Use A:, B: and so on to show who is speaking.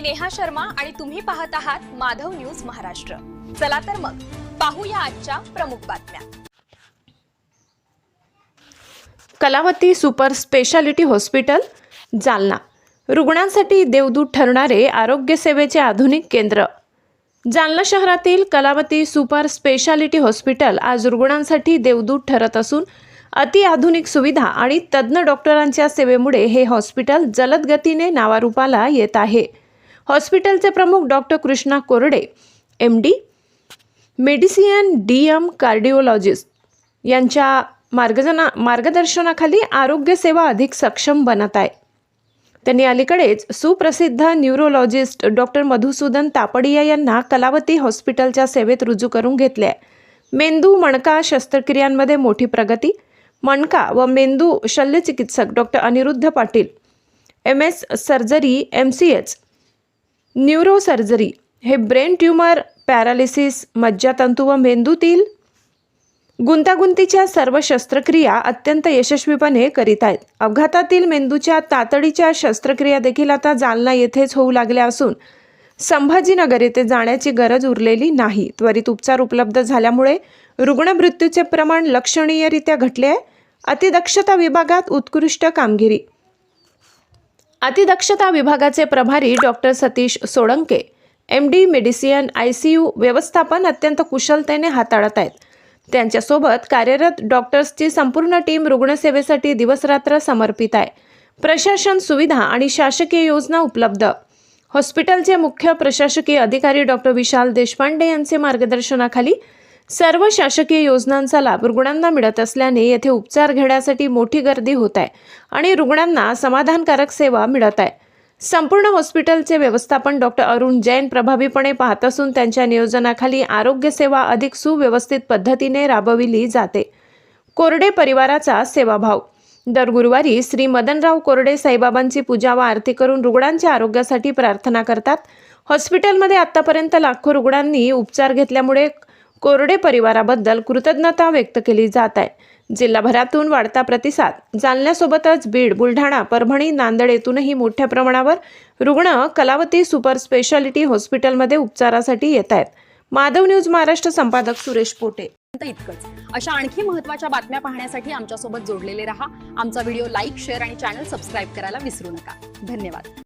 A: मी नेहा शर्मा आणि तुम्ही पाहत आहात माधव न्यूज महाराष्ट्र। चला तर मग पाहूया आजच्या प्रमुख बातम्या।
B: Kalavati super speciality hospital Jalna रुग्णांसाठी देवदूत ठरणारे आरोग्य सेवेचे आधुनिक केंद्र। जालना शहरातील कलावती सुपर स्पेशालिटी हॉस्पिटल आज रुग्णांसाठी देवदूत ठरत असून अतिआधुनिक सुविधा आणि तज्ञ डॉक्टरांच्या सेवेमुळे हे हॉस्पिटल जलद गतीने नावारूपाला येत आहे। हॉस्पिटलचे प्रमुख डॉक्टर कृष्णा कोरडे MD मेडिसिन DM कार्डिओलॉजिस्ट यांच्या मार्गदर्शनाखाली आरोग्य सेवा अधिक सक्षम बनत आहे। त्यांनी अलीकडेच सुप्रसिद्ध न्यूरोलॉजिस्ट डॉक्टर मधुसूदन तापडिया यांना कलावती हॉस्पिटलच्या सेवेत रुजू करून घेतले आहे। मेंदू मणका शस्त्रक्रियांमध्ये मोठी प्रगती। मणका व मेंदू शल्यचिकित्सक doctor Aniruddha Patil MS surgery MCH neuro surgery हे ब्रेन ट्यूमर पॅरालिसिस मज्जातंतू व मेंदूतील गुंतागुंतीच्या सर्व शस्त्रक्रिया अत्यंत यशस्वीपणे करीत आहेत। अपघातातील मेंदूच्या तातडीच्या शस्त्रक्रिया देखील आता जालना येथेच होऊ लागल्या असून संभाजीनगर येथे जाण्याची गरज उरलेली नाही। त्वरित उपचार उपलब्ध झाल्यामुळे रुग्ण मृत्यूचे प्रमाण लक्षणीयरित्या घटले आहे। अतिदक्षता विभागात उत्कृष्ट कामगिरी। अतिदक्षता विभागाचे प्रभारी doctor Satish Solanke MD medicine ICU व्यवस्थापन अत्यंत कुशलतेने हाताळत आहेत। त्यांच्यासोबत कार्यरत डॉक्टर्सची संपूर्ण टीम रुग्णसेवेसाठी दिवसरात्र समर्पित आहे। प्रशासन सुविधा आणि शासकीय योजना उपलब्ध। हॉस्पिटलचे मुख्य प्रशासकीय अधिकारी डॉक्टर विशाल देशपांडे यांचे मार्गदर्शनाखाली सर्व शासकीय योजनांचा लाभ रुग्णांना मिळत असल्याने येथे उपचार घेण्यासाठी मोठी गर्दी होत आहे आणि रुग्णांना समाधानकारक सेवा मिळत आहे। संपूर्ण हॉस्पिटलचे व्यवस्थापन डॉक्टर अरुण जैन प्रभावीपणे पाहत असून त्यांच्या नियोजनाखाली आरोग्य सेवा अधिक सुव्यवस्थित पद्धतीने राबविली जाते। कोरडे परिवाराचा सेवाभाव। दर गुरुवारी श्री मदनराव कोरडे साईबाबांची पूजा व आरती करून रुग्णांच्या आरोग्यासाठी प्रार्थना करतात। हॉस्पिटलमध्ये आतापर्यंत लाखो रुग्णांनी उपचार घेतल्यामुळे कोरडे परिवाराबद्दल कृतज्ञता व्यक्त केली जात आहे। जिल्हाभरातून वाढता प्रतिसाद। जालन्यासोबतच बीड, बुलढाणा, परभणी, नांदेड येथूनही मोठ्या प्रमाणावर रुग्ण कलावती सुपर स्पेशालिटी हॉस्पिटलमध्ये उपचारासाठी येत आहेत। माधव न्यूज महाराष्ट्र संपादक सुरेश पोटे।
A: इतकंच। अशा आणखी महत्त्वाच्या बातम्या पाहण्यासाठी आमच्यासोबत जोडलेले रहा। आमचा व्हिडिओ लाईक, शेअर आणि चॅनल सबस्क्राइब करायला विसरू नका। धन्यवाद।